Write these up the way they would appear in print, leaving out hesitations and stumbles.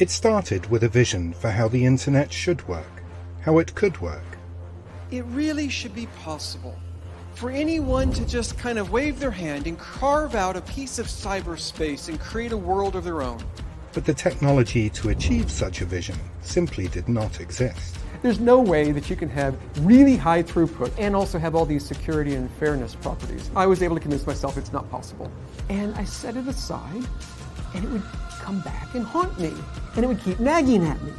It started with a vision for how the internet should work, how it could work. It really should be possible for anyone to just kind of wave their hand and carve out a piece of cyberspace and create a world of their own. But the technology to achieve such a vision simply did not exist. There's no way that you can have really high throughput and also have all these security and fairness properties. I was able to convince myself it's not possible. And I set it aside, and it would come back and haunt me, and it would keep nagging at me.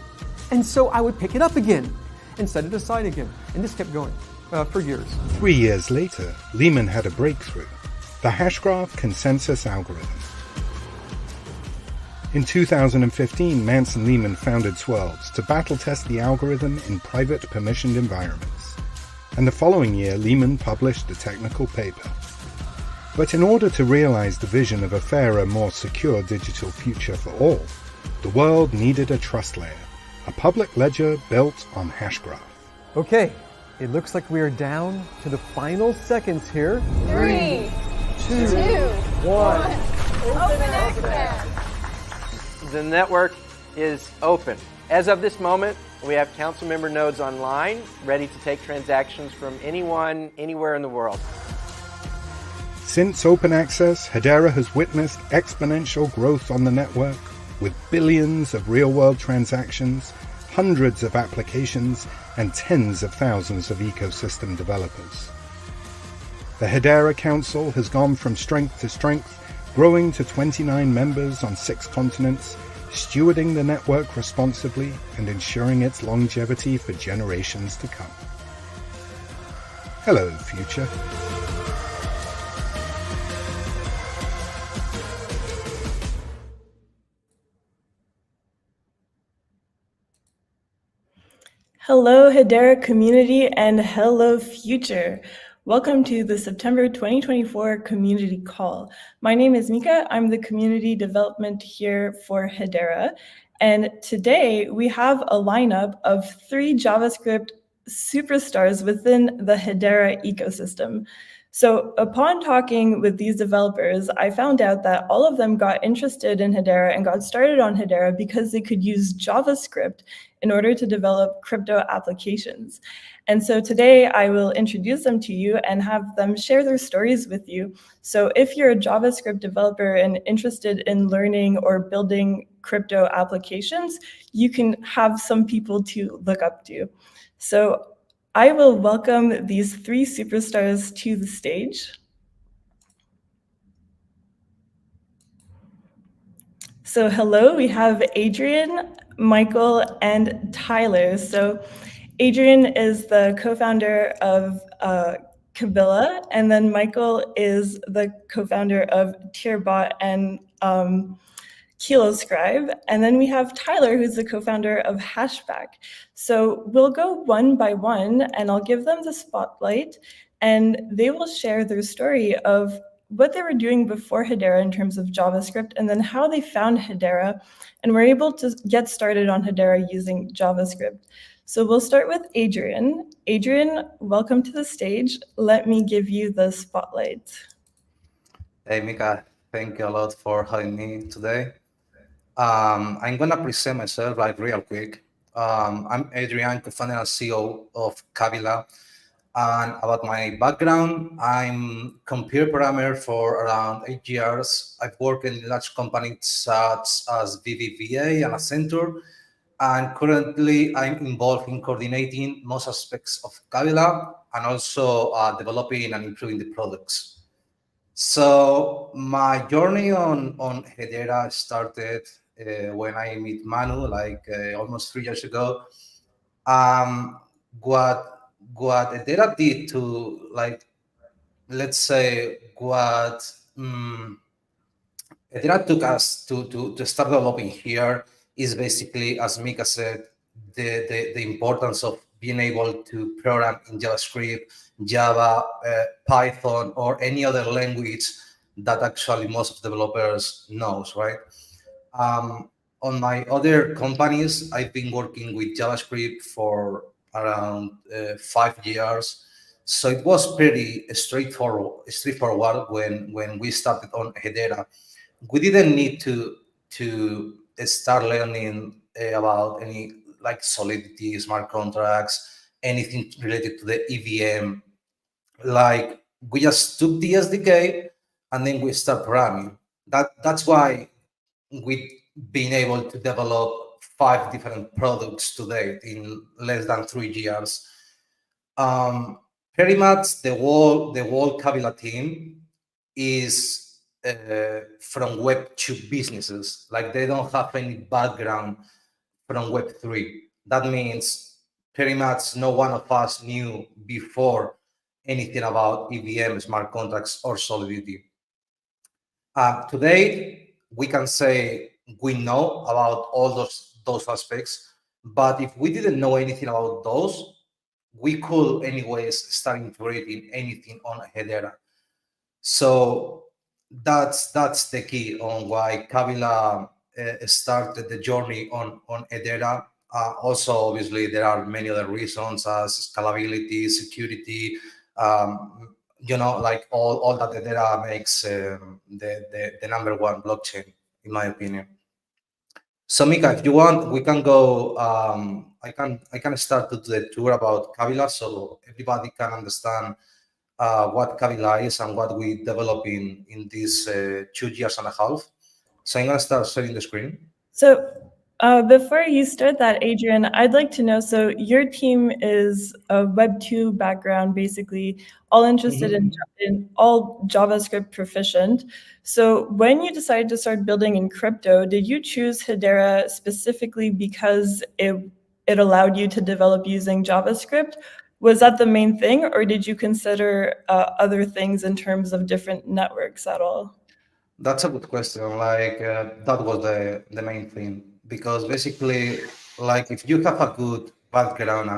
And so I would pick it up again and set it aside again. And this kept going for years. 3 years later, Lehman had a breakthrough, the hashgraph consensus algorithm. In 2015, Manson Lehman founded Swirls to battle test the algorithm in private permissioned environments. And the following year, Lehman published a technical paper. But in order to realize the vision of a fairer, more secure digital future for all, the world needed a trust layer, a public ledger built on hashgraph. Okay, it looks like we are down to the final seconds here. 3, 2, 1. Open access. The network is open. As of this moment, we have council member nodes online, ready to take transactions from anyone, anywhere in the world. Since open access, Hedera has witnessed exponential growth on the network, with billions of real-world transactions, hundreds of applications, and tens of thousands of ecosystem developers. The Hedera Council has gone from strength to strength, growing to 29 members on 6 continents, stewarding the network responsibly and ensuring its longevity for generations to come. Hello, future. Hello, Hedera community, and hello, future. Welcome to the September 2024 community call. My name is Mika. I'm the community development here for Hedera. And today we have a lineup of 3 JavaScript superstars within the Hedera ecosystem. So upon talking with these developers, I found out that all of them got interested in Hedera and got started on Hedera because they could use JavaScript in order to develop crypto applications. And so today I will introduce them to you and have them share their stories with you. So if you're a JavaScript developer and interested in learning or building crypto applications, you can have some people to look up to. So I will welcome these 3 superstars to the stage. So hello, we have Adrian, Michael, and Tyler. So Adrian is the co-founder of Kabila, and then Michael is the co-founder of Tierbot and KiloScribe, and then we have Tyler, who's the co-founder of Hashback. So we'll go one by one, and I'll give them the spotlight, and they will share their story of what they were doing before Hedera in terms of JavaScript, and then how they found Hedera, and were able to get started on Hedera using JavaScript. So we'll start with Adrian. Adrian, welcome to the stage. Let me give you the spotlight. Hey, Mika, thank you a lot for having me today. I'm gonna present myself real quick. I'm Adrian, co-founder and CEO of Kabila. And about my background, I'm computer programmer for around 8 years. I've worked in large companies such as BBVA and Accenture. And currently, I'm involved in coordinating most aspects of Kabila and also developing and improving the products. So my journey on Hedera started when I met Manu, almost 3 years ago. What Hedera did to, let's say, what Hedera took us to start developing here is basically, as Mika said, the importance of being able to program in JavaScript, Java, Python, or any other language that actually most developers knows, right? On my other companies, I've been working with JavaScript for around 5 years. So it was pretty straightforward when we started on Hedera. We didn't need to start learning about any like Solidity, smart contracts, anything related to the EVM. Like we just took the SDK and then we start programming. That's why we've been able to develop 5 different products today in less than 3 years. Pretty much the whole Kabila team is from Web2 businesses. Like they don't have any background from Web3. That means pretty much no one of us knew before anything about EVM, smart contracts, or Solidity. Today, we can say we know about all those aspects, but if we didn't know anything about those, we could anyways start integrating anything on Hedera. So that's the key on why Kabila started the journey on Hedera. Also, obviously, there are many other reasons as scalability, security, like all that Hedera makes the number one blockchain, in my opinion. So Mika, if you want, we can go. I can start to do the tour about Kabila so everybody can understand what Kabila is and what we develop in these 2 years and a half. So I'm gonna start sharing the screen. So before you start that, Adrian, I'd like to know, so your team is a Web2 background, basically, all interested in all JavaScript proficient. So when you decided to start building in crypto, did you choose Hedera specifically because it allowed you to develop using JavaScript? Was that the main thing, or did you consider other things in terms of different networks at all? That's a good question. Like that was the main thing because basically, like if you have a good background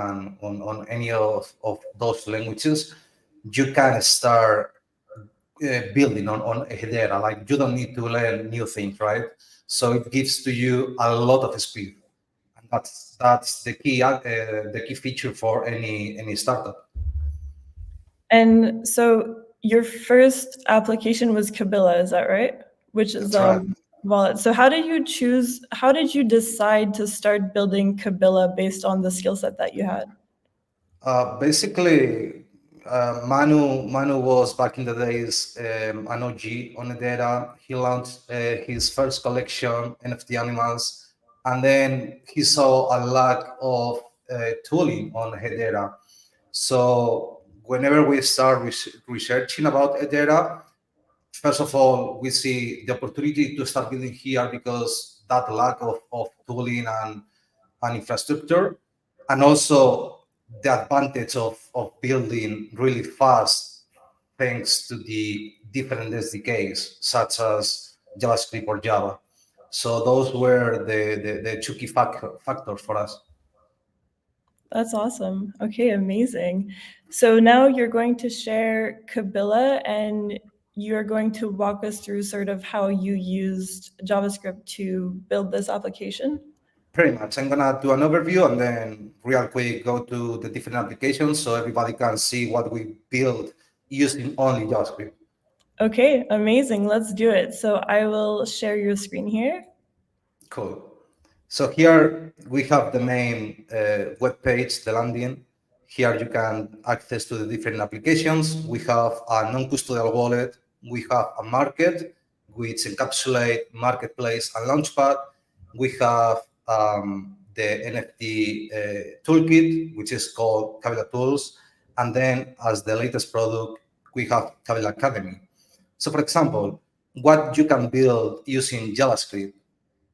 on any of those languages, you can start building on Hedera. Like you don't need to learn new things, right? So it gives to you a lot of speed, and that's the key feature for any startup. And so your first application was Kabila, is that right? Which is That's right. wallet. So how did you decide to start building Kabila based on the skill set that you had? Basically, Manu was back in the days an OG on Hedera. He launched his first collection, NFT Animals, and then he saw a lack of tooling on Hedera. So whenever we start researching about Hedera, first of all, we see the opportunity to start building here because that lack of tooling and infrastructure, and also the advantage of building really fast thanks to the different SDKs such as JavaScript or Java. So those were the two key factors for us. That's awesome. Okay, amazing. So now you're going to share Kabila and you're going to walk us through sort of how you used JavaScript to build this application. Pretty much. I'm gonna do an overview and then real quick go to the different applications so everybody can see what we built using only JavaScript. Okay, amazing. Let's do it. So I will share your screen here. Cool. So here we have the main web page, the landing. Here you can access to the different applications. We have a non-custodial wallet. We have a market, which encapsulate marketplace and launchpad. We have the NFT toolkit, which is called Kabila Tools. And then as the latest product, we have Kabila Academy. So for example, what you can build using JavaScript.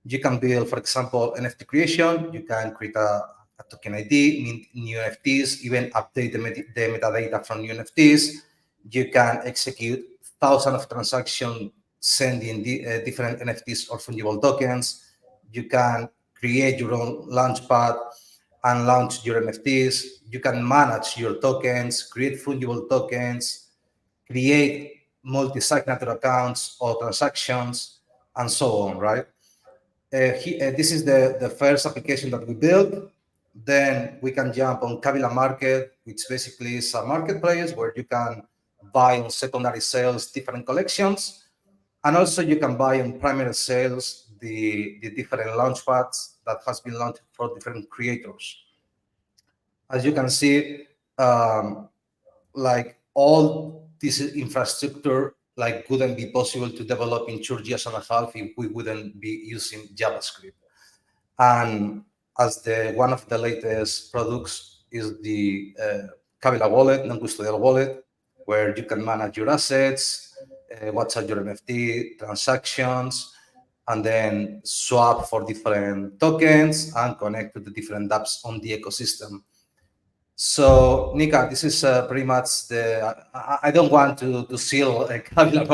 You can build, for example, NFT creation. You can create a token ID, mint new NFTs, even update the metadata from new NFTs. You can execute thousands of transactions sending different NFTs or fungible tokens. You can create your own launchpad and launch your NFTs. You can manage your tokens, create fungible tokens, create multi-signature accounts or transactions, and so on, right? This is the first application that we built. Then we can jump on Kabila Market, which basically is a marketplace where you can buy on secondary sales different collections. And also you can buy on primary sales the different launchpads that has been launched for different creators. As you can see, like all this infrastructure like wouldn't be possible to develop in 2 years and a half if we wouldn't be using JavaScript. And as the one of the latest products is the Kabila wallet, non-custodial wallet, where you can manage your assets, watch out your NFT transactions, and then swap for different tokens and connect to the different apps on the ecosystem. So, Nika, this is pretty much the. I don't want to seal a Kabila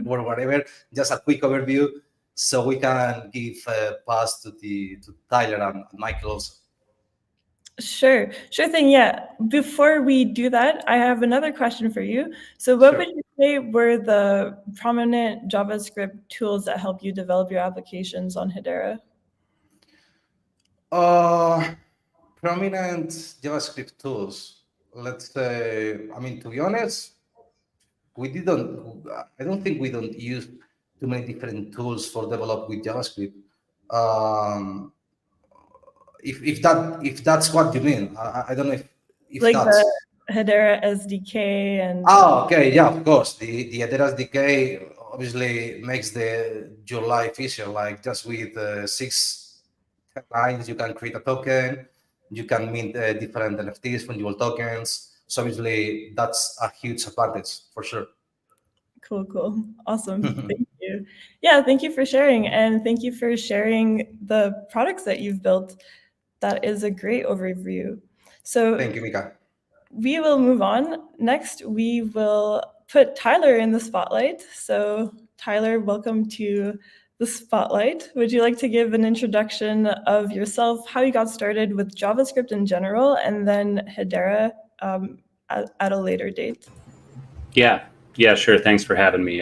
or whatever. Just a quick overview, so we can give pass to Tyler and Michael also. Sure thing. Yeah. Before we do that, I have another question for you. So, what Sure. would you say were the prominent JavaScript tools that help you develop your applications on Hedera? Prominent JavaScript tools. Let's say, I mean, to be honest, we didn't. I don't think we don't use too many different tools for develop with JavaScript. Um, if that's what you mean, I don't know if Like that's. the Hedera SDK and Oh, okay, yeah, of course. The Hedera SDK obviously makes your life easier. Like just with 6 lines, you can create a token. You can mint different NFTs, fungible tokens. So obviously, that's a huge advantage for sure. Cool. Awesome. Thank you. Yeah, thank you for sharing, and thank you for sharing the products that you've built. That is a great overview. So Thank you, Mika. we will move on. Next, we will put Tyler in the spotlight. So Tyler, welcome to the spotlight. Would you like to give an introduction of yourself, how you got started with JavaScript in general, and then Hedera at a later date? Yeah, sure. Thanks for having me.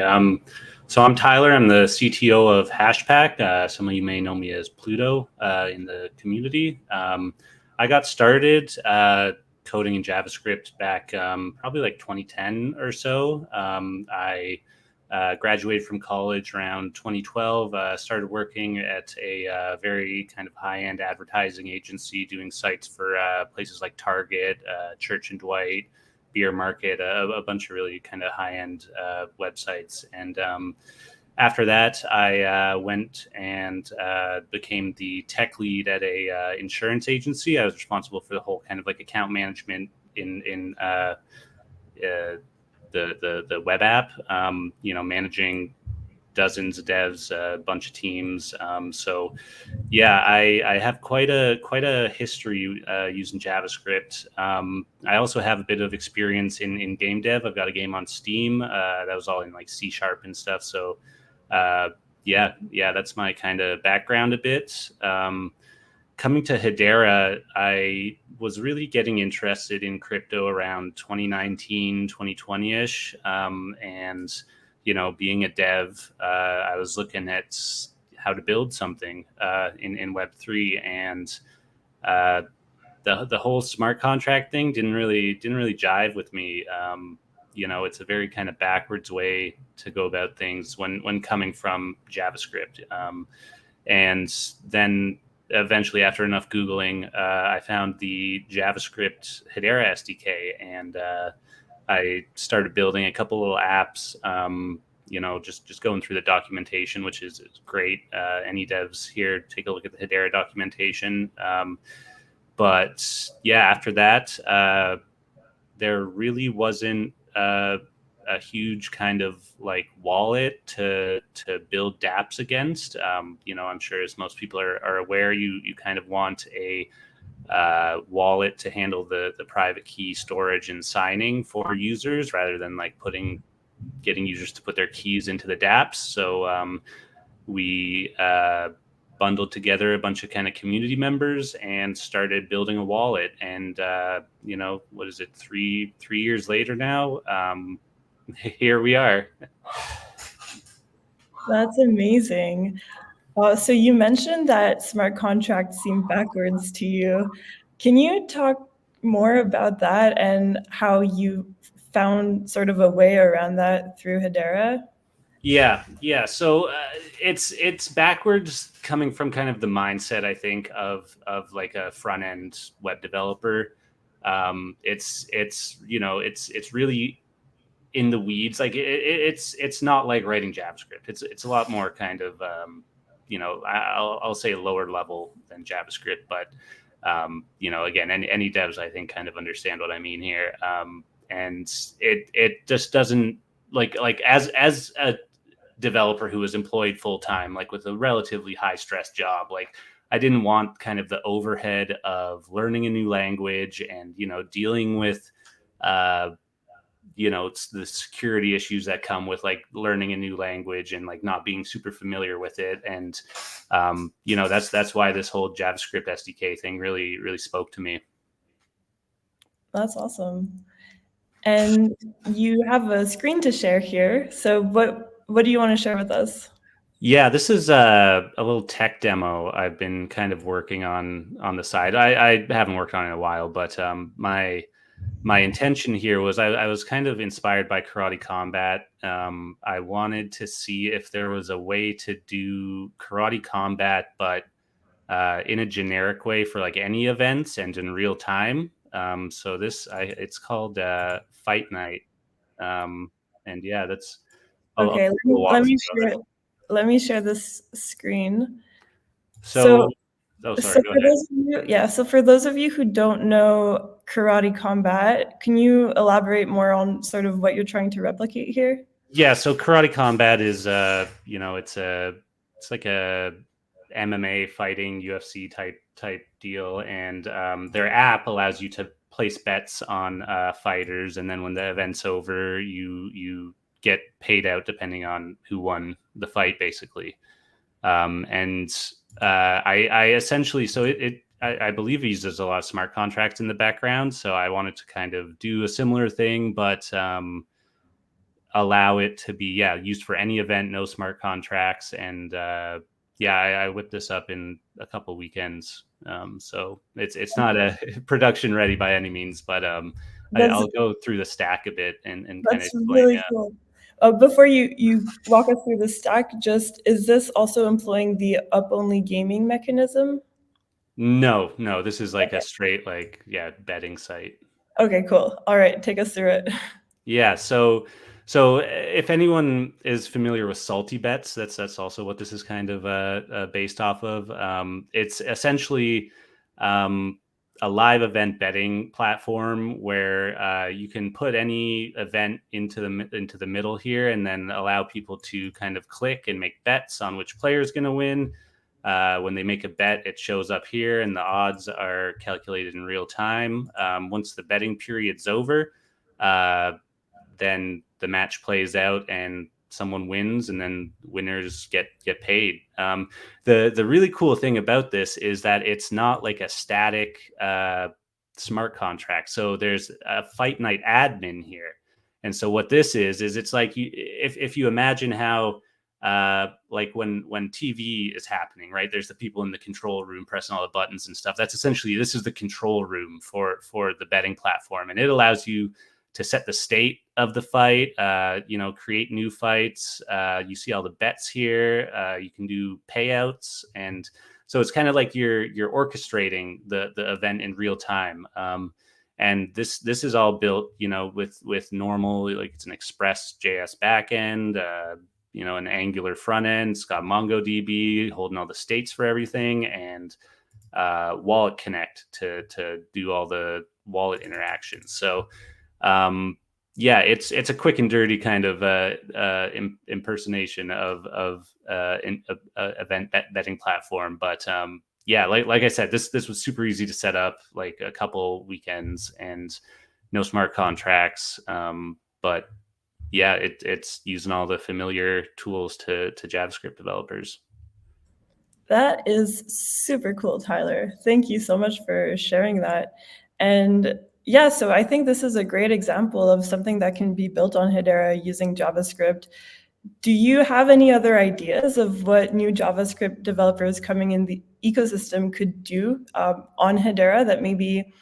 So I'm Tyler. I'm the CTO of Hashpack. Some of you may know me as Pluto in the community. I got started coding in JavaScript back probably like 2010 or so. I graduated from college around 2012, started working at a very kind of high-end advertising agency doing sites for places like Target, Church and Dwight, Beer Market, a bunch of really kind of high-end websites. And after that, I went and became the tech lead at a insurance agency. I was responsible for the whole kind of like account management in the web app, managing dozens of devs, a bunch of teams. So yeah, I have quite a history using JavaScript. I also have a bit of experience in game dev. I've got a game on Steam that was all in like C# and stuff. So yeah, that's my kind of background a bit. Coming to Hedera, I was really getting interested in crypto around 2019, 2020-ish. And, being a dev, I was looking at how to build something in Web3. And the whole smart contract thing didn't really jive with me. It's a very kind of backwards way to go about things when coming from JavaScript. And then eventually, after enough Googling, I found the JavaScript Hedera SDK, and I started building a couple little apps, just going through the documentation, which is great. Any devs here, take a look at the Hedera documentation. But yeah, after that, there really wasn't a huge kind of like wallet to build dApps against. I'm sure as most people are aware, you kind of want a wallet to handle the private key storage and signing for users rather than like getting users to put their keys into the dApps. So we bundled together a bunch of kind of community members and started building a wallet. And what is it, three years later now? Here we are. That's amazing. So you mentioned that smart contracts seem backwards to you. Can you talk more about that and how you found sort of a way around that through Hedera? Yeah. So it's backwards coming from kind of the mindset, I think, of like a front end web developer. It's really in the weeds. Like it's not like writing JavaScript. It's a lot more kind of I'll say lower level than JavaScript, but again, any devs I think kind of understand what I mean here. And it just doesn't like as a developer who was employed full time, like with a relatively high stress job, like I didn't want kind of the overhead of learning a new language and dealing with it's the security issues that come with like learning a new language and like not being super familiar with it. And that's why this whole JavaScript SDK thing really spoke to me. That's awesome. And you have a screen to share here. So what do you want to share with us? Yeah, this is a little tech demo I've been kind of working on the side. I haven't worked on it in a while, but my intention here was I was kind of inspired by Karate Combat. I wanted to see if there was a way to do Karate Combat, but in a generic way for like any events and in real time. So it's called Fight Night, and yeah, that's I'll Okay, do a walkthrough of it. let me share this screen. So, So oh, so sorry, go for ahead. those of you, yeah, so for those of you who don't know Karate Combat, can you elaborate more on sort of what you're trying to replicate here? Yeah, so Karate Combat is it's like a MMA fighting UFC type deal, and their app allows you to place bets on fighters, and then when the event's over, you get paid out depending on who won the fight, basically. And I essentially I believe it uses a lot of smart contracts in the background, so I wanted to kind of do a similar thing, but allow it to be used for any event, no smart contracts, and I whipped this up in a couple weekends. So it's not a production ready by any means, but That's I'll go through the stack a bit and kind of that's explain. really Yeah. cool. Before you walk us through the stack, just is this also employing the up only gaming mechanism? No, this is like a Okay. straight betting site. Okay, cool. All right, take us through it. Yeah, so if anyone is familiar with salty bets, that's also what this is kind of based off of. It's essentially a live event betting platform where you can put any event into the middle here, and then allow people to kind of click and make bets on which player is going to win. When they make a bet, it shows up here, and the odds are calculated in real time. Once the betting period's over, then the match plays out and someone wins, and then winners get paid. The really cool thing about this is that it's not like a static smart contract. So there's a Fight Night admin here, and so what this is it's like if you imagine how like when TV is happening, right? There's the people in the control room pressing all the buttons and stuff. That's essentially, this is the control room for the betting platform, and it allows you to set the state of the fight, create new fights. You see all the bets here. You can do payouts, and so it's kind of like you're orchestrating the event in real time. And this is all built, with normal, like it's an Express JS backend, an Angular front end. It's got MongoDB holding all the states for everything, and Wallet Connect to do all the wallet interactions. So it's a quick and dirty kind of impersonation of event betting platform. But like I said, this was super easy to set up, like a couple weekends, and no smart contracts. But it's using all the familiar tools to JavaScript developers. That is super cool, Tyler. Thank you so much for sharing that. And yeah, so I think this is a great example of something that can be built on Hedera using JavaScript. Do you have any other ideas of what new JavaScript developers coming in the ecosystem could do on Hedera that maybe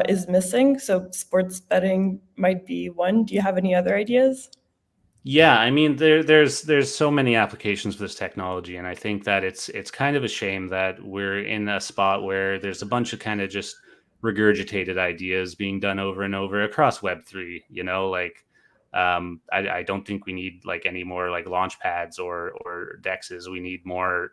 is missing? So sports betting might be one. Do you have any other ideas? Yeah, I mean there's so many applications for this technology, and I think that it's kind of a shame that we're in a spot where there's a bunch of kind of just regurgitated ideas being done over and over across Web3. You know, like I don't think we need like any more like launch pads or dexes. We need more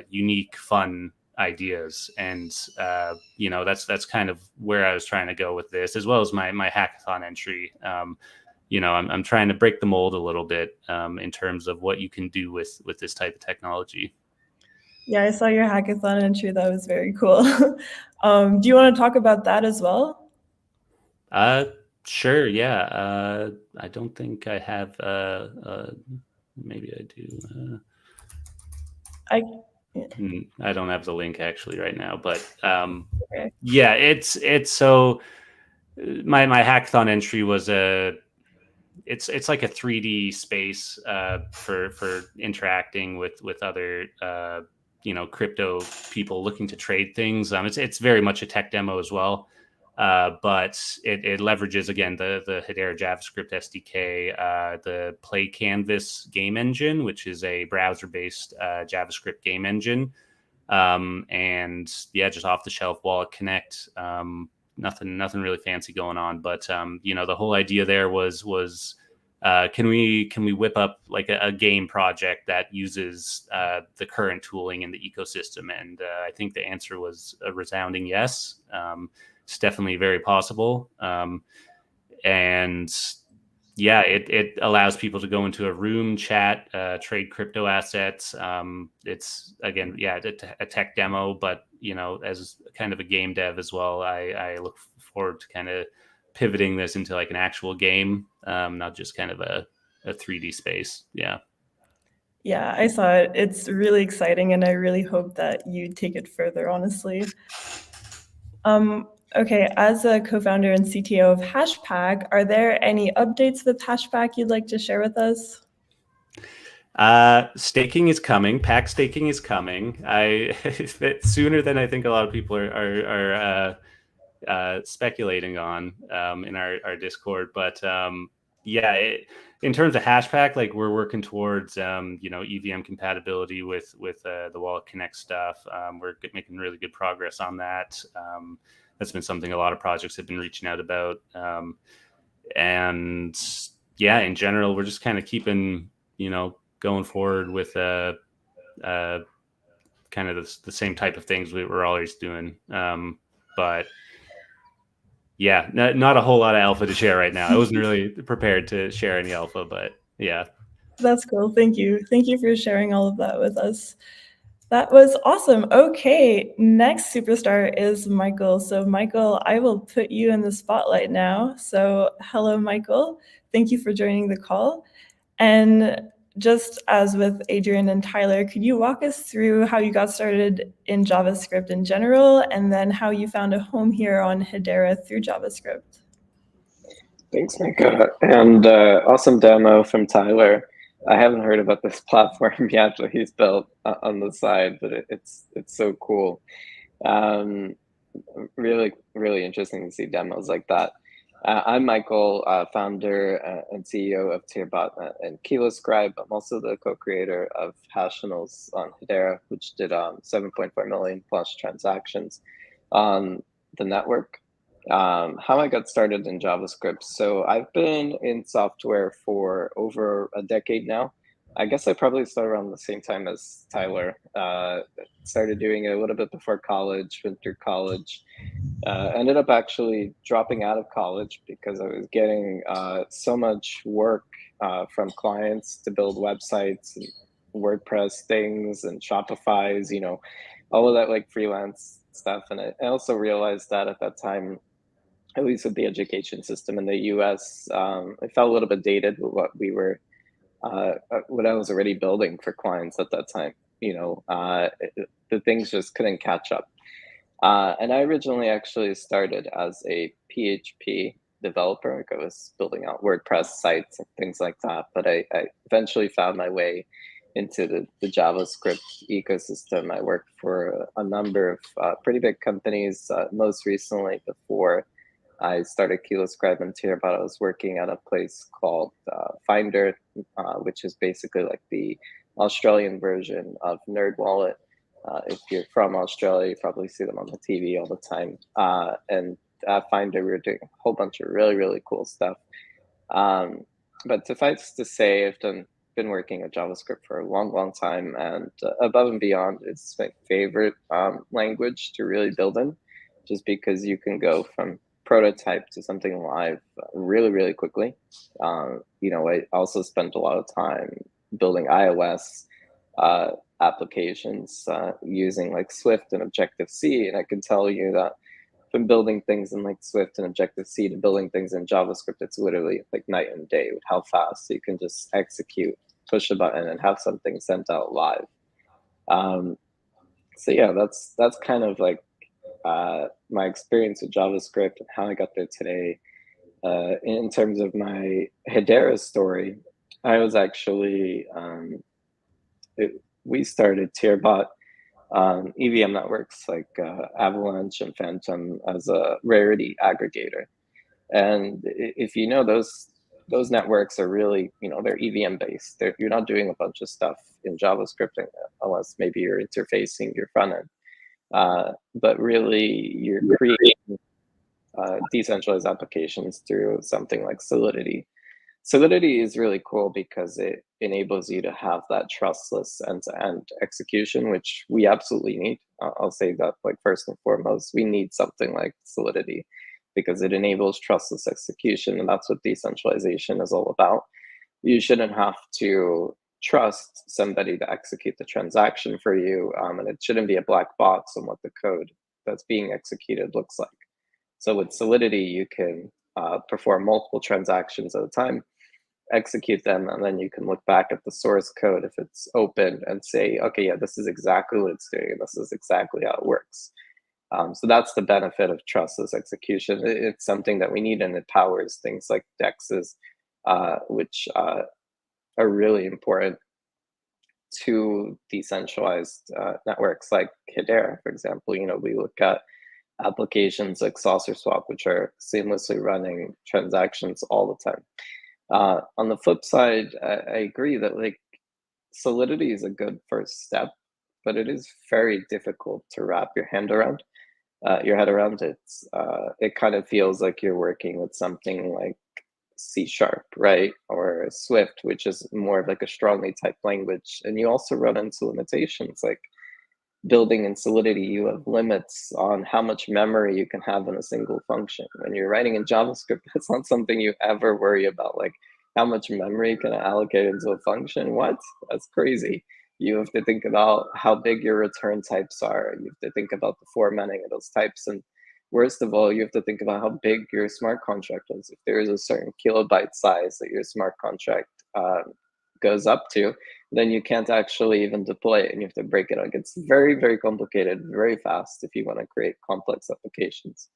unique, fun ideas, and that's kind of where I was trying to go with this, as well as my hackathon entry. I'm trying to break the mold a little bit in terms of what you can do with this type of technology. Yeah, I saw your hackathon entry. That was very cool. Do you want to talk about that as well? Sure, yeah. I don't think I have. Maybe I do. I I don't have the link actually right now, but okay. yeah, it's so. My hackathon entry was it's like a 3D space for interacting with other crypto people looking to trade things. It's very much a tech demo as well, but it leverages again the Hedera JavaScript SDK, the Play Canvas game engine, which is a browser based JavaScript game engine, and yeah, just off the shelf Wallet Connect. Nothing really fancy going on, but the whole idea there was can we whip up like a game project that uses the current tooling in the ecosystem? And I think the answer was a resounding yes. It's definitely very possible, and yeah, it allows people to go into a room, chat, trade crypto assets. It's again, yeah, a tech demo, but as kind of a game dev as well, I look forward to kind of pivoting this into like an actual game, not just kind of a 3D space. Yeah. Yeah, I saw it. It's really exciting, and I really hope that you take it further, honestly. Okay, as a co-founder and CTO of Hashpack, are there any updates with Hashpack you'd like to share with us? Staking is coming. Pack staking is coming. Sooner than I think a lot of people are speculating on in our Discord. But yeah, in terms of Hashpack, like we're working towards EVM compatibility with the Wallet Connect stuff. We're making really good progress on that. That's been something a lot of projects have been reaching out about. And yeah, in general, we're just kind of keeping going forward with kind of the same type of things we were always doing. But yeah, not a whole lot of alpha to share right now. I wasn't really prepared to share any alpha, but yeah. That's cool. Thank you. Thank you for sharing all of that with us. That was awesome. Okay, next superstar is Michael. So Michael, I will put you in the spotlight now. So hello, Michael. Thank you for joining the call. And just as with Adrian and Tyler, could you walk us through how you got started in JavaScript in general, and then how you found a home here on Hedera through JavaScript? Thanks, Mika. And awesome demo from Tyler. I haven't heard about this platform yet that he's built on the side, but it's so cool. Really, really interesting to see demos like that. I'm Michael, founder and CEO of Tierbot and KiloScribe. I'm also the co-creator of Hashimals on Hedera, which did 7.4 million plus transactions on the network. How I got started in JavaScript. So I've been in software for over a decade now. I guess I probably started around the same time as Tyler. Started doing it a little bit before college, went through college. Ended up actually dropping out of college because I was getting so much work from clients to build websites and WordPress things and Shopify's, all of that like freelance stuff. And I also realized that at that time, at least with the education system in the US, it felt a little bit dated with what we were, what I was already building for clients at that time. The things just couldn't catch up. And I originally actually started as a PHP developer. Like I was building out WordPress sites and things like that. But I eventually found my way into the JavaScript ecosystem. I worked for a number of pretty big companies. Most recently, before I started KiloScribe and Tierbot, I was working at a place called Finder, which is basically like the Australian version of NerdWallet. If you're from Australia, you probably see them on the TV all the time. And Finder, we were doing a whole bunch of really, really cool stuff. But suffice to say, I've been working with JavaScript for a long, long time, and above and beyond, it's my favorite language to really build in, just because you can go from prototype to something live really, really quickly. I also spent a lot of time building iOS applications using like Swift and Objective-C, and I can tell you that from building things in like Swift and Objective-C to building things in JavaScript, it's literally like night and day with how fast you can just execute, push a button, and have something sent out live. So yeah, that's kind of like my experience with JavaScript and how I got there today. In terms of my Hedera story, I was actually we started Tierbot EVM networks like Avalanche and Phantom as a rarity aggregator. And if you know, those networks are really, they're EVM based. You're not doing a bunch of stuff in JavaScript unless maybe you're interfacing your front end. But really, you're creating decentralized applications through something like Solidity. Solidity is really cool because it enables you to have that trustless end-to-end execution, which we absolutely need. I'll say that like first and foremost, we need something like Solidity because it enables trustless execution, and that's what decentralization is all about. You shouldn't have to trust somebody to execute the transaction for you, and it shouldn't be a black box on what the code that's being executed looks like. So with Solidity, you can perform multiple transactions at a time, execute them, and then you can look back at the source code if it's open and say, okay, yeah, this is exactly what it's doing, and this is exactly how it works. So that's the benefit of trustless execution. It's something that we need, and it powers things like DEXs, which are really important to decentralized networks like Hedera, for example. We look at applications like SaucerSwap, which are seamlessly running transactions all the time. On the flip side, I agree that like Solidity is a good first step, but it is very difficult to wrap your head around. It kind of feels like you're working with something like C#, right? Or Swift, which is more of like a strongly typed language. And you also run into limitations like building in Solidity, you have limits on how much memory you can have in a single function. When you're writing in JavaScript, that's not something you ever worry about. Like, how much memory can I allocate into a function? What? That's crazy. You have to think about how big your return types are. You have to think about the formatting of those types. And worst of all, you have to think about how big your smart contract is. If there is a certain kilobyte size that your smart contract goes up to, then you can't actually even deploy it, and you have to break it up. It gets very, very complicated very fast if you want to create complex applications.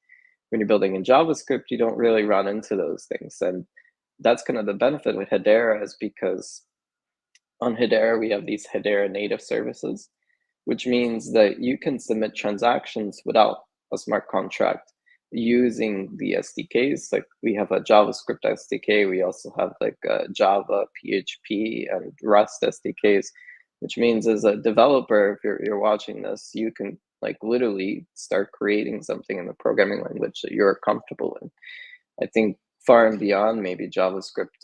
When you're building in JavaScript, you don't really run into those things. And that's kind of the benefit with Hedera, is because on Hedera, we have these Hedera native services, which means that you can submit transactions without a smart contract using the SDKs. Like, we have a JavaScript SDK. We also have like Java, PHP, and Rust SDKs, which means as a developer, if you're watching this, you can like literally start creating something in the programming language that you're comfortable in. I think far and beyond, maybe JavaScript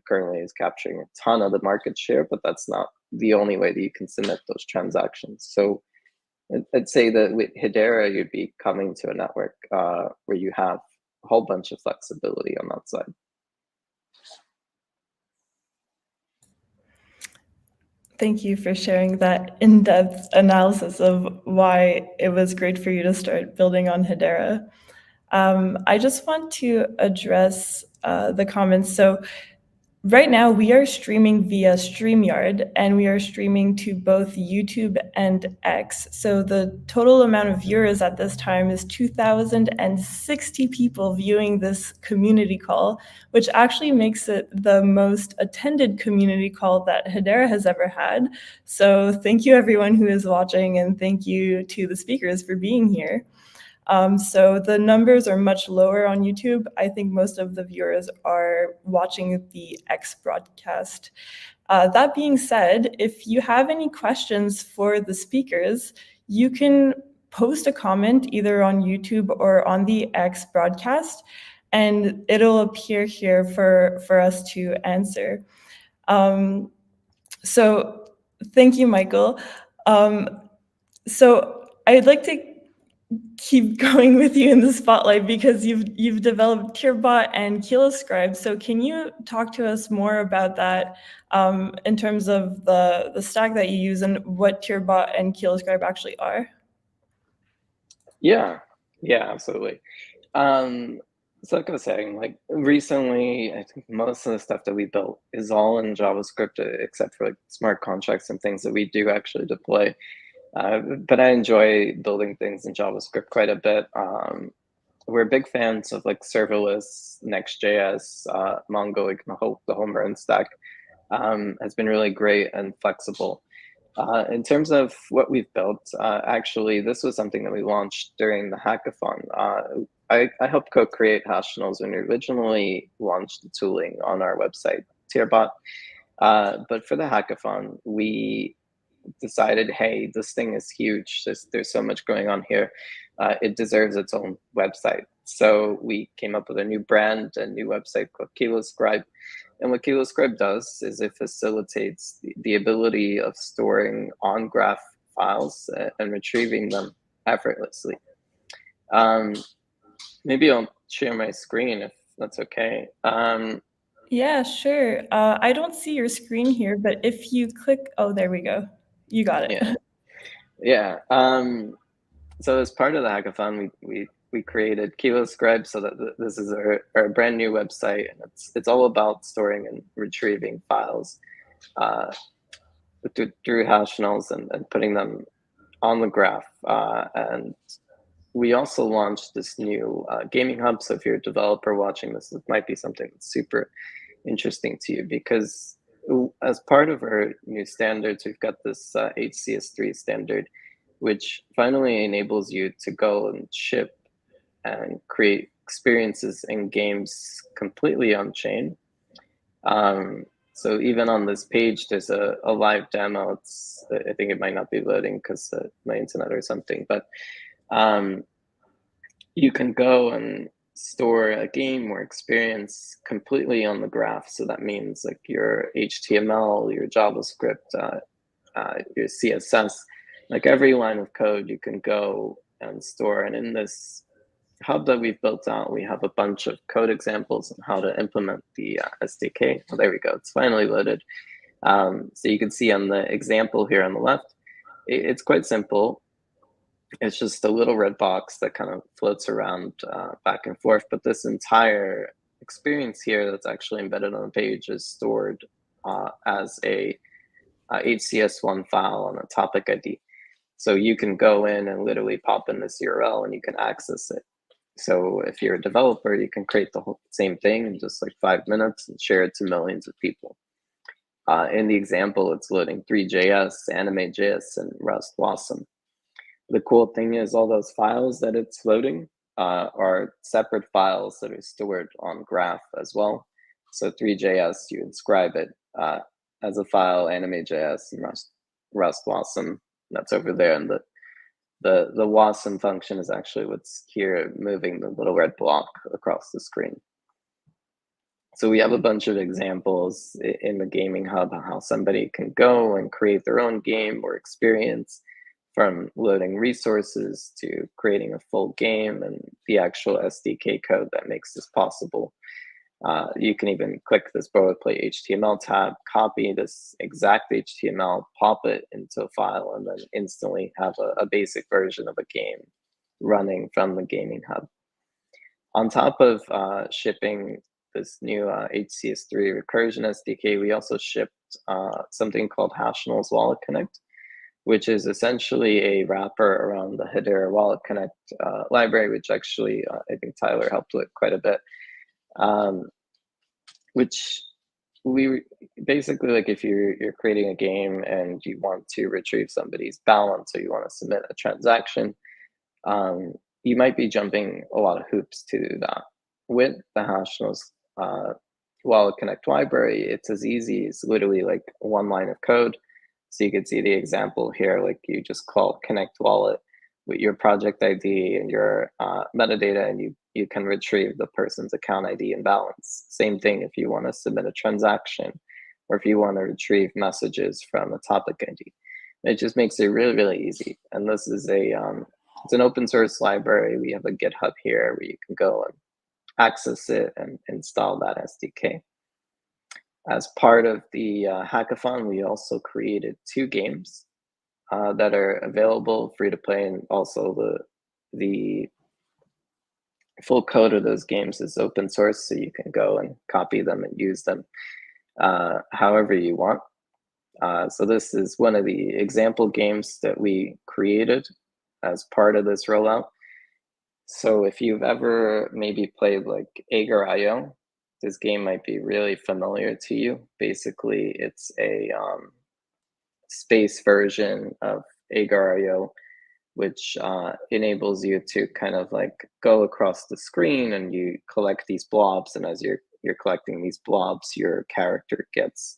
currently is capturing a ton of the market share, but that's not the only way that you can submit those transactions. So I'd say that with Hedera, you'd be coming to a network where you have a whole bunch of flexibility on that side. Thank you for sharing that in-depth analysis of why it was great for you to start building on Hedera. I just want to address the comments. So right now we are streaming via StreamYard, and we are streaming to both YouTube and X. So the total amount of viewers at this time is 2,060 people viewing this community call, which actually makes it the most attended community call that Hedera has ever had. So thank you everyone who is watching, and thank you to the speakers for being here. So the numbers are much lower on YouTube. I think most of the viewers are watching the X broadcast. That being said, if you have any questions for the speakers, you can post a comment either on YouTube or on the X broadcast, and it'll appear here for us to answer. So thank you, Michael. So I'd like to keep going with you in the spotlight because you've developed TierBot and KiloScribe. So can you talk to us more about that in terms of the stack that you use and what TierBot and KiloScribe actually are? Yeah, absolutely. So like I was saying, like recently, I think most of the stuff that we built is all in JavaScript, except for like smart contracts and things that we do actually deploy. But I enjoy building things in JavaScript quite a bit. We're big fans of like serverless, Next.js, Mongo, like the whole MERN stack has been really great and flexible. In terms of what we've built, actually, this was something that we launched during the hackathon. I helped co-create Hashnels when we originally launched the tooling on our website, TierBot. But for the hackathon, we decided, hey, this thing is huge. There's so much going on here. It deserves its own website. So we came up with a new brand, a new website called KiloScribe. And what KiloScribe does is it facilitates the ability of storing on-graph files and retrieving them effortlessly. Maybe I'll share my screen if that's okay. Yeah, sure. I don't see your screen here, but if you click, oh, there we go. You got it. Yeah. So as part of the hackathon, we created KiloScribe so that this is our brand new website, and it's all about storing and retrieving files through Hashnels and putting them on the graph. And we also launched this new gaming hub. So if you're a developer watching this, it might be something that's super interesting to you, because as part of our new standards, we've got this HCS3 standard, which finally enables you to go and ship and create experiences in games completely on chain. So even on this page, there's a live demo. I think it might not be loading because of my internet or something, but you can go and store a game or experience completely on the graph. So that means like your HTML, your JavaScript, your CSS, like every line of code you can go and store. And in this hub that we've built out, we have a bunch of code examples on how to implement the SDK. Oh, there we go. It's finally loaded. So you can see on the example here on the left, it's quite simple. It's just a little red box that kind of floats around back and forth. But this entire experience here that's actually embedded on the page is stored as a HCS1 file on a topic ID. So you can go in and literally pop in this URL and you can access it. So if you're a developer, you can create the whole same thing in just like 5 minutes and share it to millions of people. In the example, it's loading Three.js, Anime.js, and Rust Wasm. The cool thing is all those files that it's loading are separate files that are stored on graph as well. So Three.js, you inscribe it as a file, Anime.js, and Rust Wasm, that's over there. And the Wasm function is actually what's here, moving the little red block across the screen. So we have a bunch of examples in the Gaming Hub on how somebody can go and create their own game or experience, from loading resources to creating a full game and the actual SDK code that makes this possible. You can even click this boilerplate HTML tab, copy this exact HTML, pop it into a file, and then instantly have a basic version of a game running from the Gaming Hub. On top of shipping this new HCS3 recursion SDK, we also shipped something called Hashnels Wallet Connect, which is essentially a wrapper around the Hedera Wallet Connect library, which actually I think Tyler helped with quite a bit. Which we basically, like if you're creating a game and you want to retrieve somebody's balance or you want to submit a transaction, you might be jumping a lot of hoops to do that. With the Hashnose Wallet Connect library, it's as easy as literally like one line of code. So you can see the example here, like you just call connect wallet with your project ID and your metadata, and you can retrieve the person's account ID and balance. Same thing if you want to submit a transaction or if you want to retrieve messages from a topic ID. It just makes it really, really easy. And this is it's an open source library. We have a GitHub here where you can go and access it and install that SDK. As part of the hackathon, we also created 2 games that are available free to play, and also the full code of those games is open source, so you can go and copy them and use them however you want. So this is one of the example games that we created as part of this rollout. So if you've ever maybe played like Agar.io, this game might be really familiar to you. Basically, it's a space version of Agar.io, which enables you to kind of like go across the screen and you collect these blobs. And as you're collecting these blobs, your character gets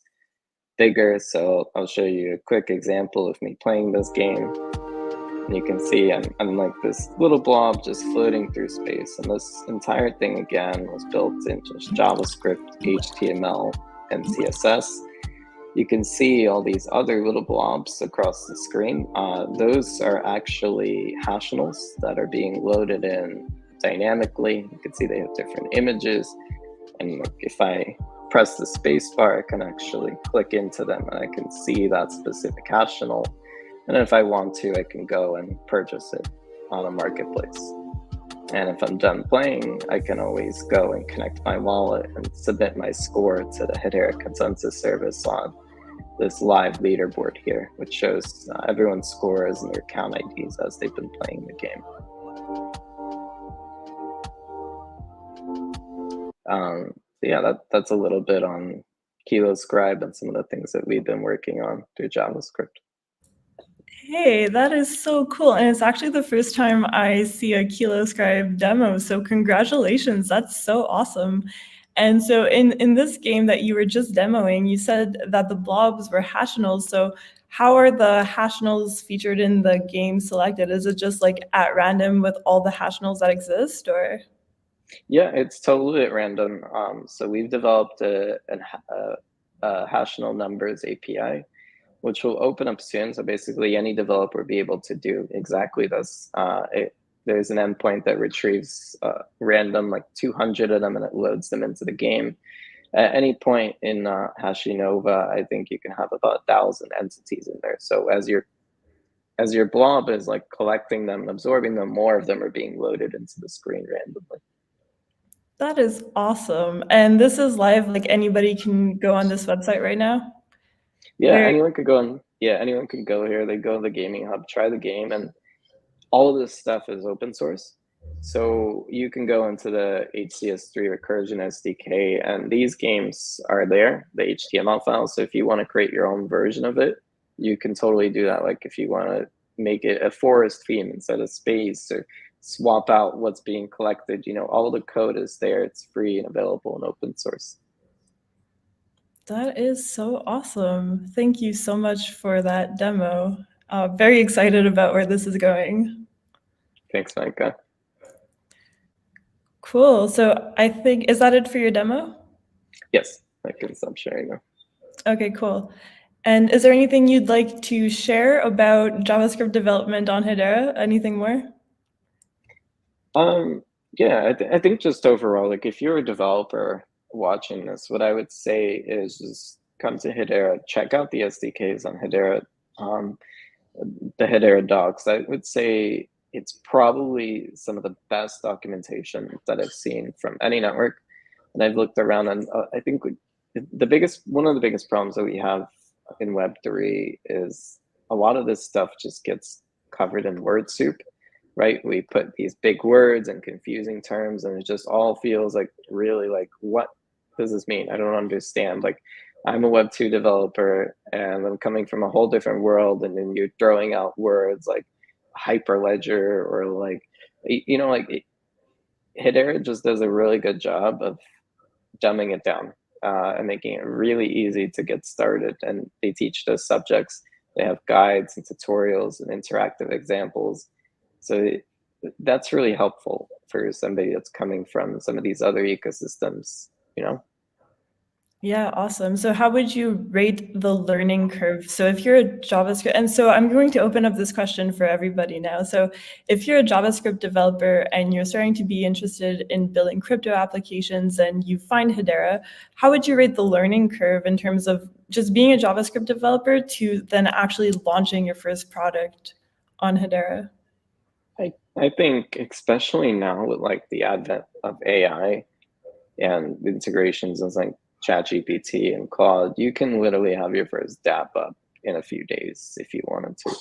bigger. So I'll show you a quick example of me playing this game. And you can see I'm like this little blob just floating through space. And this entire thing, again, was built in just JavaScript, HTML, and CSS. You can see all these other little blobs across the screen. Those are actually Hashnose that are being loaded in dynamically. You can see they have different images. And if I press the space bar, I can actually click into them and I can see that specific Hashnose. And if I want to, I can go and purchase it on a marketplace. And if I'm done playing, I can always go and connect my wallet and submit my score to the Hedera consensus service on this live leaderboard here, which shows everyone's scores and their account IDs as they've been playing the game. Yeah, that's a little bit on KiloScribe and some of the things that we've been working on through JavaScript. Hey, that is so cool. And it's actually the first time I see a KiloScribe demo. So congratulations, that's so awesome. And so in this game that you were just demoing, you said that the blobs were Hashnose. So how are the Hashnose featured in the game selected? Is it just like at random with all the Hashnose that exist, or? Yeah, it's totally at random. So we've developed a Hashnose numbers API, which will open up soon. So basically any developer will be able to do exactly this. There's an endpoint that retrieves random, like 200 of them, and it loads them into the game. At any point in Hashinova, I think you can have about 1,000 entities in there. So as your blob is like collecting them, absorbing them, more of them are being loaded into the screen randomly. That is awesome. And this is live, like anybody can go on this website right now? Yeah, anyone could go on. Yeah, anyone can go here. They go to the gaming hub, try the game, and all of this stuff is open source. So you can go into the HCS3 recursion SDK, and these games are there, the HTML files. So if you want to create your own version of it, you can totally do that. Like if you want to make it a forest theme instead of space, or swap out what's being collected, all the code is there. It's free and available and open source. That is so awesome. Thank you so much for that demo. Very excited about where this is going. Thanks, Micah. Cool. So I think, is that it for your demo? Yes, I can stop sharing now. Okay, cool. And is there anything you'd like to share about JavaScript development on Hedera? Anything more? Yeah, I think just overall, like if you're a developer watching this, what I would say is just come to Hedera, check out the SDKs on Hedera, the Hedera docs. I would say it's probably some of the best documentation that I've seen from any network. And I've looked around, and I think one of the biggest problems that we have in Web3 is a lot of this stuff just gets covered in word soup, right? We put these big words and confusing terms, and it just all feels like really like, what does this mean? I don't understand. Like, I'm a Web2 developer and I'm coming from a whole different world, and then you're throwing out words like hyperledger or like Hedera just does a really good job of dumbing it down and making it really easy to get started. And they teach those subjects. They have guides and tutorials and interactive examples. So that's really helpful for somebody that's coming from some of these other ecosystems, you know? Yeah, awesome. So how would you rate the learning curve? So if you're a JavaScript, and so I'm going to open up this question for everybody now. So if you're a JavaScript developer and you're starting to be interested in building crypto applications and you find Hedera, how would you rate the learning curve in terms of just being a JavaScript developer to then actually launching your first product on Hedera? I think especially now with like the advent of AI and the integrations with like ChatGPT and Claude, you can literally have your first dApp up in a few days if you wanted to.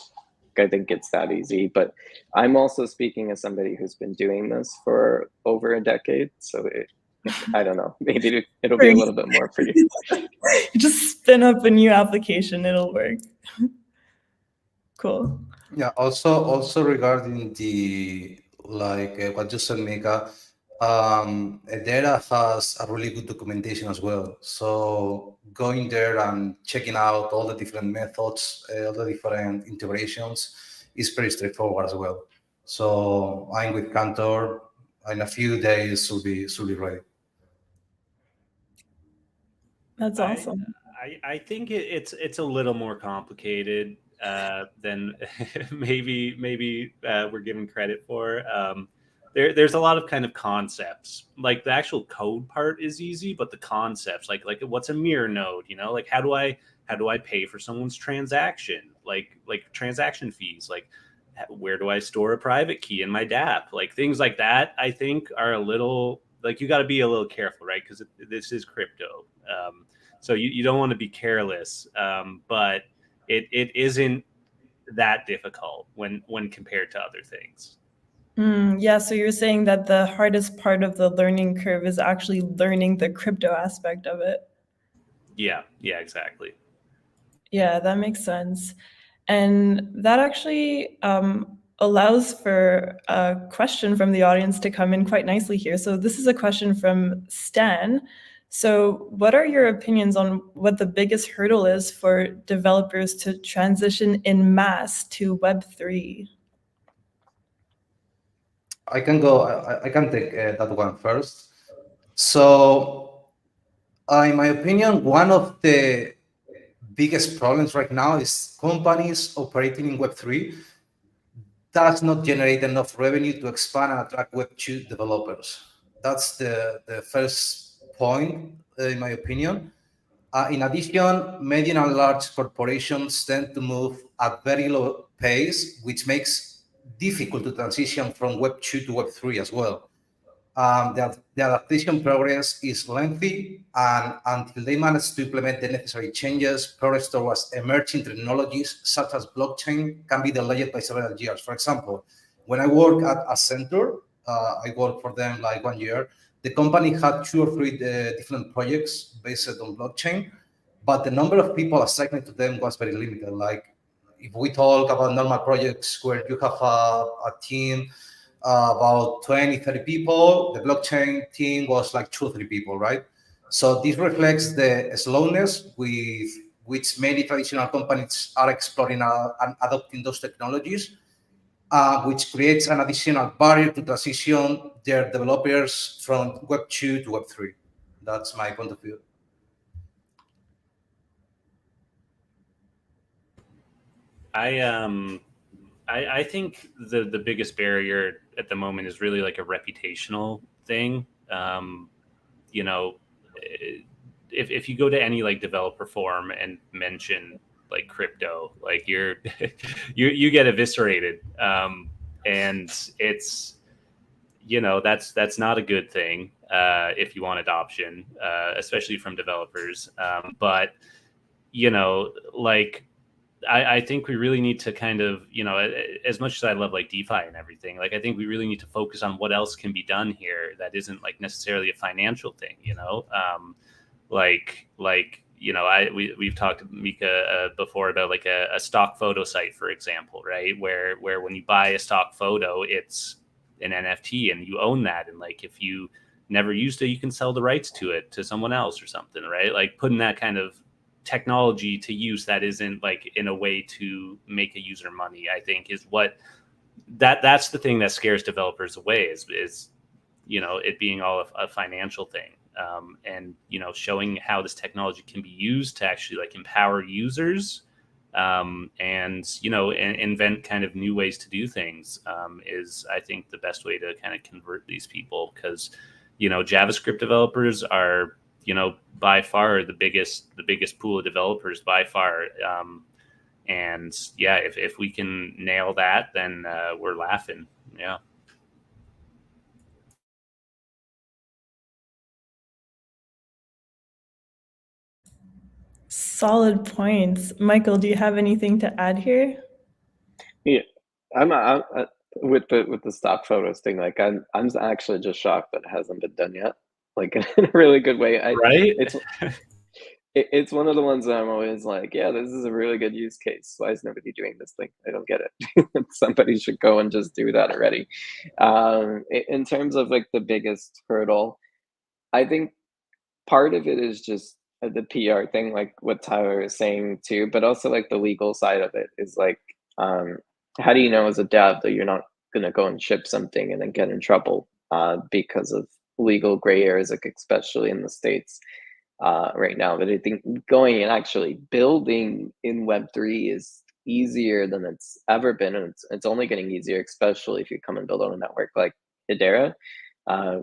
I think it's that easy. But I'm also speaking as somebody who's been doing this for over a decade. So I don't know, maybe it'll be a little bit more for you. You just spin up a new application, it'll work. Cool. Yeah. Also regarding the what you said, Mika, Hedera has a really good documentation as well. So going there and checking out all the different methods, all the different integrations is pretty straightforward as well. So I'm with Cantor. In a few days, will be ready. That's awesome. I think it's a little more complicated than maybe we're giving credit for. There's a lot of kind of concepts. Like the actual code part is easy, but the concepts, like what's a mirror node? You know, like how do I pay for someone's transaction? Like transaction fees. Like where do I store a private key in my dApp? Like things like that. I think are a little like you got to be a little careful, right? Because this is crypto. So you don't want to be careless, but it isn't that difficult when compared to other things. Yeah, so you're saying that the hardest part of the learning curve is actually learning the crypto aspect of it. Yeah, exactly. Yeah, that makes sense. And that actually allows for a question from the audience to come in quite nicely here. So this is a question from Stan. So what are your opinions on what the biggest hurdle is for developers to transition in mass to Web3? I can go. I can take that one first. So, in my opinion, one of the biggest problems right now is companies operating in Web3 does not generate enough revenue to expand and attract Web2 developers. That's the first point, in my opinion. In addition, medium and large corporations tend to move at very low pace, which makes difficult to transition from Web2 to Web3 as well. The adaptation progress is lengthy, and until they manage to implement the necessary changes, progress towards emerging technologies such as blockchain can be delayed by several years. For example, when I work at Accenture, I worked for them like 1 year. The company had 2 or 3 different projects based on blockchain, but the number of people assigned to them was very limited. Like if we talk about normal projects where you have a team about 20, 30 people. The blockchain team was like 2 or 3 people, right? So this reflects the slowness with which many traditional companies are exploring and adopting those technologies, which creates an additional barrier to transition their developers from Web 2 to Web 3. That's my point of view. I think the biggest barrier at the moment is really like a reputational thing. You know, if you go to any like developer forum and mention like crypto, like you get eviscerated, and it's that's not a good thing if you want adoption, especially from developers. But like I think we really need to kind of, as much as I love like DeFi and everything, like I think we really need to focus on what else can be done here that isn't like necessarily a financial thing, we've talked, Mika, before about like a stock photo site, for example, right? Where when you buy a stock photo, it's an NFT and you own that. And like, if you never used it, you can sell the rights to it to someone else or something, right? Like putting that kind of technology to use that isn't like in a way to make a user money, I think is what that's the thing that scares developers away is it being all a financial thing. And showing how this technology can be used to actually like empower users, and invent kind of new ways to do things, is I think the best way to kind of convert these people, because JavaScript developers are by far the biggest pool of developers by far. And yeah, if we can nail that, then we're laughing. Yeah. Solid points. Michael, do you have anything to add here? Yeah, I'm with the stock photos thing. Like I'm actually just shocked that it hasn't been done yet. Like in a really good way. Right? It's one of the ones that I'm always like, yeah, this is a really good use case. Why is nobody doing this thing? I don't get it. Somebody should go and just do that already. In terms of like the biggest hurdle, I think part of it is just the PR thing, like what Tyler is saying too, but also like the legal side of it is like, um, how do you know as a dev that you're not gonna go and ship something and then get in trouble because of legal gray areas, like especially in the States right now? But I think going and actually building in Web3 is easier than it's ever been, and it's only getting easier, especially if you come and build on a network like Hedera. Uh,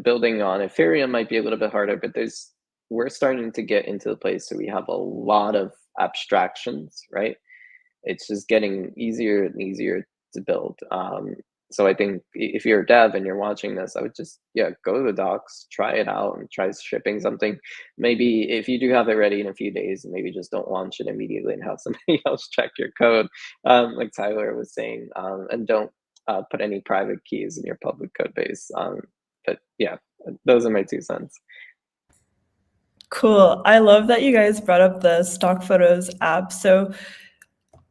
building on Ethereum might be a little bit harder, but we're starting to get into the place where we have a lot of abstractions, right? It's just getting easier and easier to build. So I think if you're a dev and you're watching this, I would just go to the docs, try it out, and try shipping something. Maybe if you do have it ready in a few days, maybe just don't launch it immediately and have somebody else check your code, like Tyler was saying, and don't put any private keys in your public code base. But yeah, those are my 2 cents. Cool. I love that you guys brought up the stock photos app. So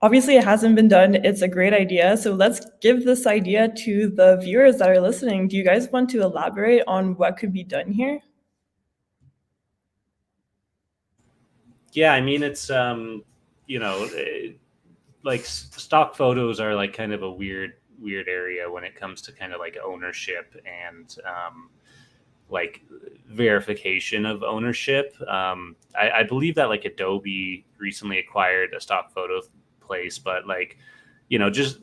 obviously it hasn't been done. It's a great idea. So let's give this idea to the viewers that are listening. Do you guys want to elaborate on what could be done here? Yeah, I mean, it's like stock photos are like kind of a weird area when it comes to kind of like ownership and like verification of ownership. I believe that like Adobe recently acquired a stock photo place, but like just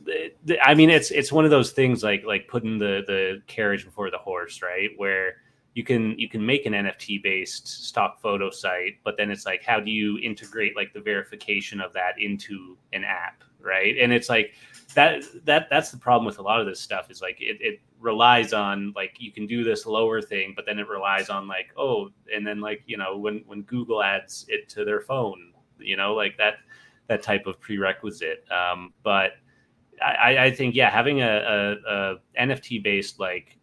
I mean, it's one of those things like putting the carriage before the horse, right? Where you can make an NFT based stock photo site, but then it's like, how do you integrate like the verification of that into an app, right? And it's like that's the problem with a lot of this stuff is like it relies on like you can do this lower thing, but then it relies on like, oh, and then like when Google adds it to their phone, like that type of prerequisite. But I think having a NFT based like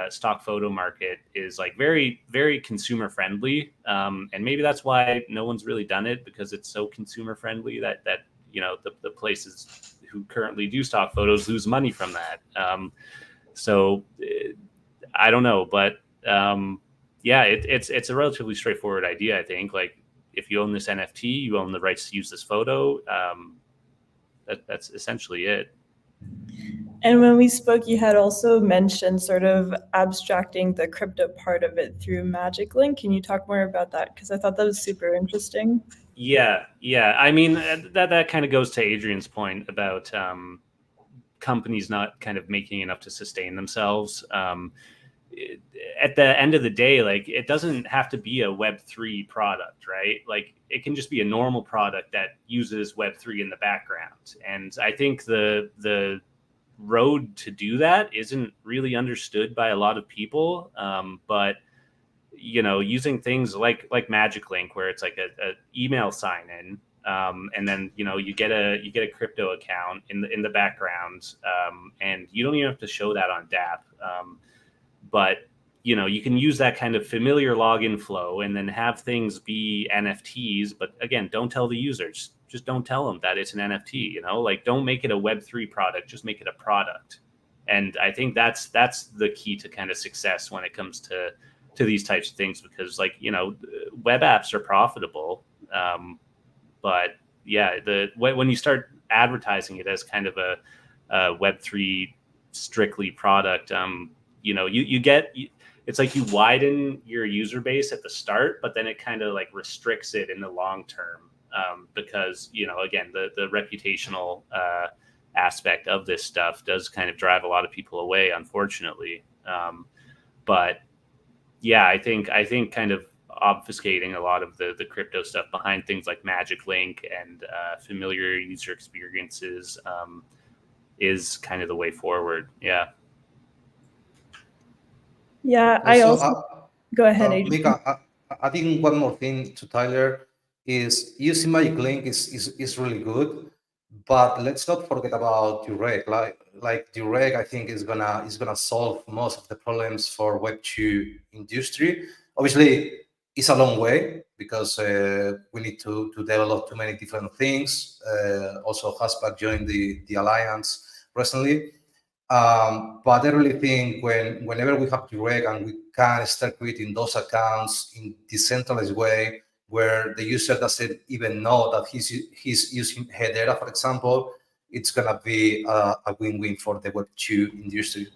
stock photo market is like very, very consumer friendly, and maybe that's why no one's really done it, because it's so consumer friendly that the places who currently do stock photos lose money from that. So I don't know, but it's a relatively straightforward idea. I think like if you own this NFT, you own the rights to use this photo. That's essentially it. And when we spoke, you had also mentioned sort of abstracting the crypto part of it through Magic Link. Can you talk more about that? Because I thought that was super interesting. Yeah. I mean, that kind of goes to Adrian's point about companies not kind of making enough to sustain themselves. At the end of the day, like it doesn't have to be a Web3 product, right? Like it can just be a normal product that uses Web3 in the background. And I think the road to do that isn't really understood by a lot of people. But using things like Magic Link, where it's like a email sign in, and then you get a crypto account in the background, and you don't even have to show that on DApp. But you can use that kind of familiar login flow and then have things be NFTs. But again, don't tell the users. Just don't tell them that it's an NFT. Like don't make it a Web3 product. Just make it a product, And I think that's the key to kind of success when it comes to these types of things, because like, web apps are profitable, but yeah, when you start advertising it as kind of a Web3 strictly product, you get, it's like you widen your user base at the start, but then it kind of like restricts it in the long term, because again, the reputational aspect of this stuff does kind of drive a lot of people away, unfortunately. But yeah, I think kind of obfuscating a lot of the crypto stuff behind things like Magic Link and familiar user experiences is kind of the way forward. Yeah. Yeah, I also go ahead, Adrian. Mika, I think one more thing to Tyler is using Magic Link is really good, but let's not forget about Direct. Like Direct, I think is gonna solve most of the problems for Web2 industry. Obviously, it's a long way because we need to develop too many different things. Also, Haspack joined the alliance recently. But I really think whenever we have Direct and we can start creating those accounts in decentralized way, where the user doesn't even know that he's using Hedera, for example, it's gonna be a win-win for the Web2 industry.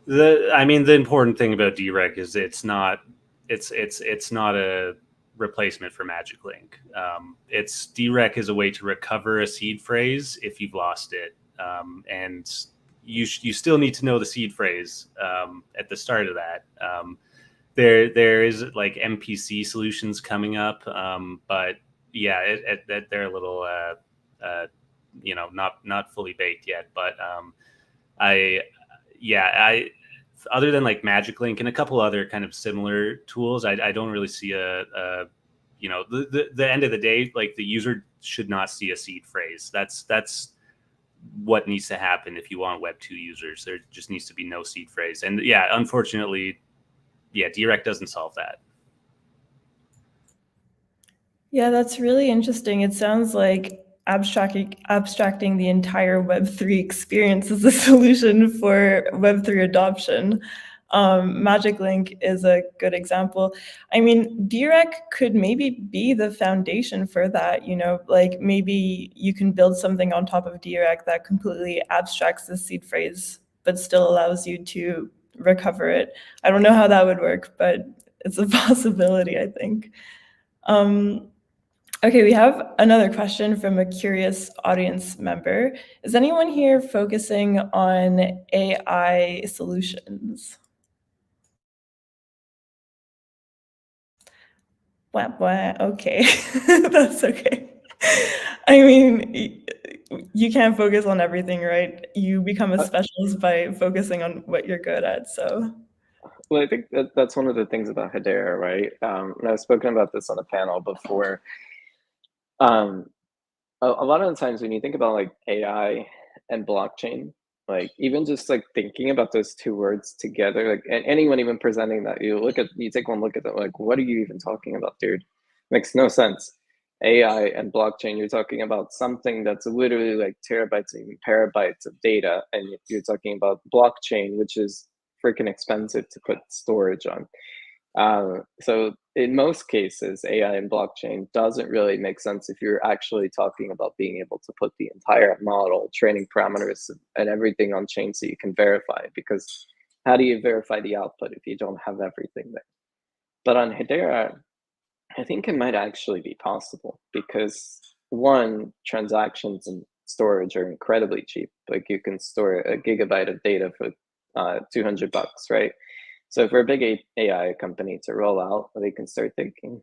The important thing about Direct is it's not a replacement for Magic Link. It's Direct is a way to recover a seed phrase if you've lost it, and you still need to know the seed phrase at the start of that. There is like MPC solutions coming up, but yeah, they're a little not fully baked yet. But I other than like Magic Link and a couple other kind of similar tools, I don't really see the end of the day, like the user should not see a seed phrase. That's what needs to happen if you want Web2 users. There just needs to be no seed phrase. And yeah, unfortunately, Direct doesn't solve that. Yeah, that's really interesting. It sounds like abstracting the entire Web3 experience is a solution for Web3 adoption. Magic Link is a good example. I mean, Direct could maybe be the foundation for that, like maybe you can build something on top of Direct that completely abstracts the seed phrase, but still allows you to recover it. I don't know how that would work, but it's a possibility, I think. Okay, we have another question from a curious audience member. Is anyone here focusing on AI solutions? Okay, that's okay. I mean, you can't focus on everything, right? You become a specialist by focusing on what you're good at, so. Well, I think that's one of the things about Hedera, right? And I've spoken about this on a panel before. A lot of the times when you think about like AI and blockchain, like even just like thinking about those two words together, like anyone even presenting that, you take one look at them, like, what are you even talking about, dude? Makes no sense. AI and blockchain, you're talking about something that's literally like terabytes and even petabytes of data, and you're talking about blockchain, which is freaking expensive to put storage on. So in most cases, AI and blockchain doesn't really make sense if you're actually talking about being able to put the entire model, training parameters, and everything on chain so you can verify it. Because how do you verify the output if you don't have everything there? But on Hedera, I think it might actually be possible because one, transactions and storage are incredibly cheap. Like you can store a gigabyte of data for $200, right? So for a big AI company to roll out, they can start thinking,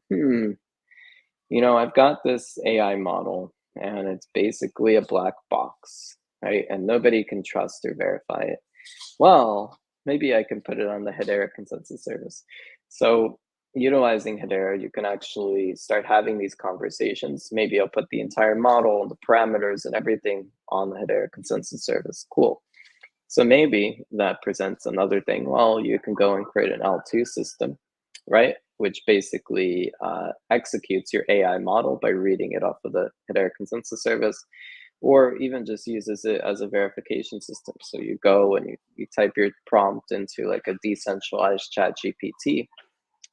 I've got this AI model and it's basically a black box, right? And nobody can trust or verify it. Well, maybe I can put it on the Hedera consensus service. So utilizing Hedera, you can actually start having these conversations. Maybe I'll put the entire model, the parameters and everything on the Hedera consensus service. Cool. So maybe that presents another thing. Well, you can go and create an L2 system, right? Which basically executes your AI model by reading it off of the Hedera consensus service. or even just uses it as a verification system. So you go and you type your prompt into like a decentralized chat GPT,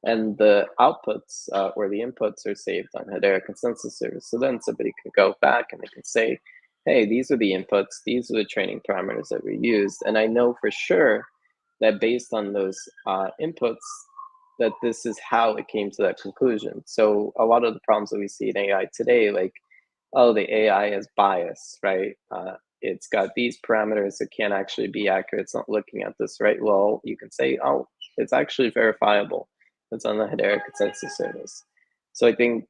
and the outputs or the inputs are saved on Hedera consensus service. So then somebody can go back and they can say, hey, these are the inputs, these are the training parameters that we used. And I know for sure that based on those inputs, that this is how it came to that conclusion. So a lot of the problems that we see in AI today, like, oh, the AI is biased, right? It's got these parameters, it can't actually be accurate, it's not looking at this, right? Well, you can say, oh, it's actually verifiable. It's on the Hedera consensus service. So I think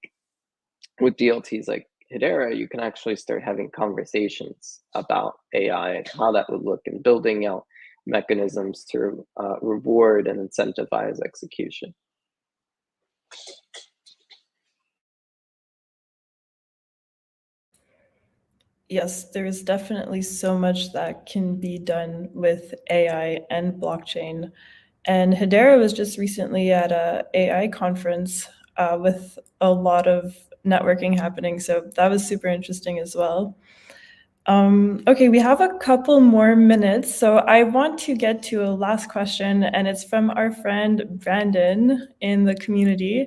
with DLTs like Hedera, you can actually start having conversations about AI and how that would look, and building out mechanisms to reward and incentivize execution. Yes, there's definitely so much that can be done with AI and blockchain. And Hedera was just recently at a AI conference with a lot of networking happening. So that was super interesting as well. Okay, we have a couple more minutes. So I want to get to a last question, and it's from our friend Brandon in the community.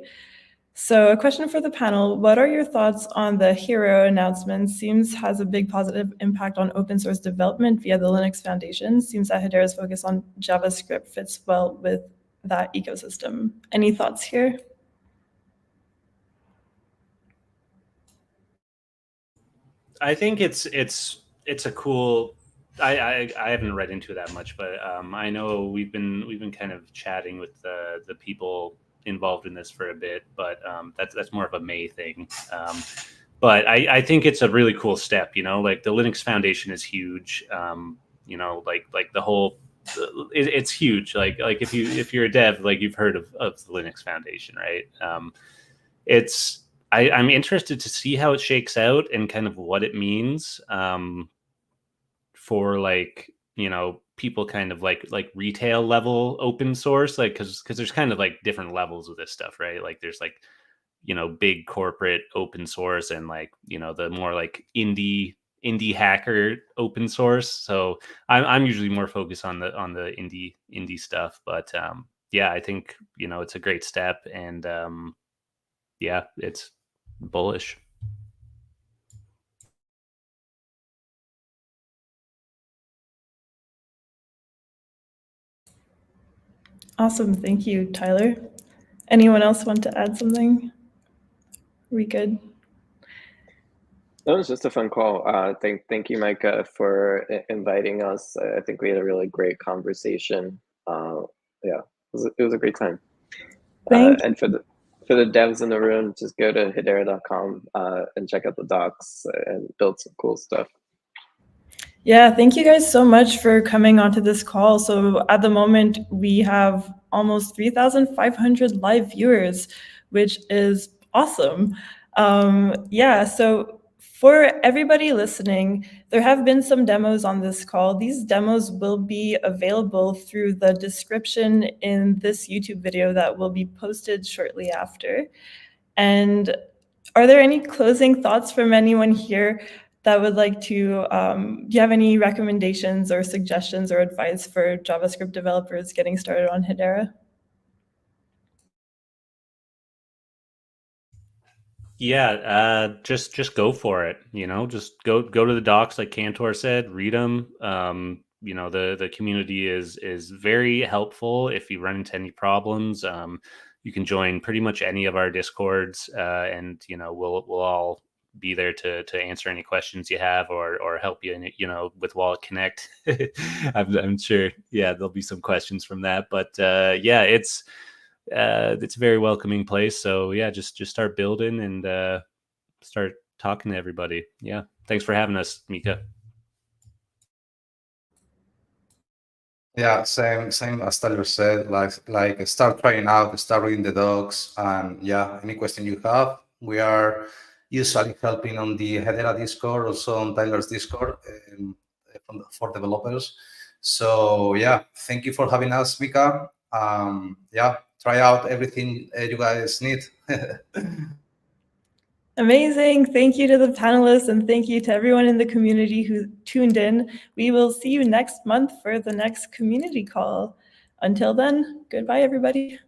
So a question for the panel: what are your thoughts on the Hero announcement? Seems has a big positive impact on open source development via the Linux Foundation. Seems that Hedera's focus on JavaScript fits well with that ecosystem. Any thoughts here? I think it's a cool. I haven't read into it that much, but I know we've been kind of chatting with the people involved in this for a bit, but that's more of a May thing. But I think it's a really cool step. You know, like the Linux Foundation is huge. You know, like the whole. It's huge. Like if you're a dev, like you've heard of the Linux Foundation, right? It's I'm interested to see how it shakes out and kind of what it means for, like, you know, people kind of like retail level open source, like because there's kind of like different levels of this stuff, right? Like there's like, you know, big corporate open source, and like, you know, the more like indie hacker open source. So I'm usually more focused on the indie stuff, but yeah, I think, you know, it's a great step, and yeah, it's bullish. Awesome, thank you, Tyler. Anyone else want to add something? Are we good? That was just a fun call. Thank you, Micah, for inviting us. I think we had a really great conversation. Yeah, it was a great time. And for the devs in the room, just go to hedera.com and check out the docs and build some cool stuff. Yeah, thank you guys so much for coming onto this call. So at the moment, we have almost 3,500 live viewers, which is awesome. Yeah, so for everybody listening, there have been some demos on this call. These demos will be available through the description in this YouTube video that will be posted shortly after. And are there any closing thoughts from anyone here that would like to, do you have any recommendations or suggestions or advice for JavaScript developers getting started on Hedera? Yeah, just go for it. You know, just go to the docs, like Cantor said, read them. You know, the community is very helpful if you run into any problems. You can join pretty much any of our discords, and you know, we'll all be there to answer any questions you have, or help you in, you know, with Wallet Connect. I'm sure, yeah, there'll be some questions from that, but yeah, it's a very welcoming place. So yeah, just start building and start talking to everybody. Yeah, thanks for having us, Mika. Yeah, same as Tyler said. Like start trying out, start reading the docs, and yeah, any question you have, we are usually helping on the Hedera Discord, also on Tyler's Discord, for developers. So yeah, thank you for having us, Mika. Yeah, try out everything you guys need. Amazing. Thank you to the panelists and thank you to everyone in the community who tuned in. We will see you next month for the next community call. Until then, goodbye, everybody.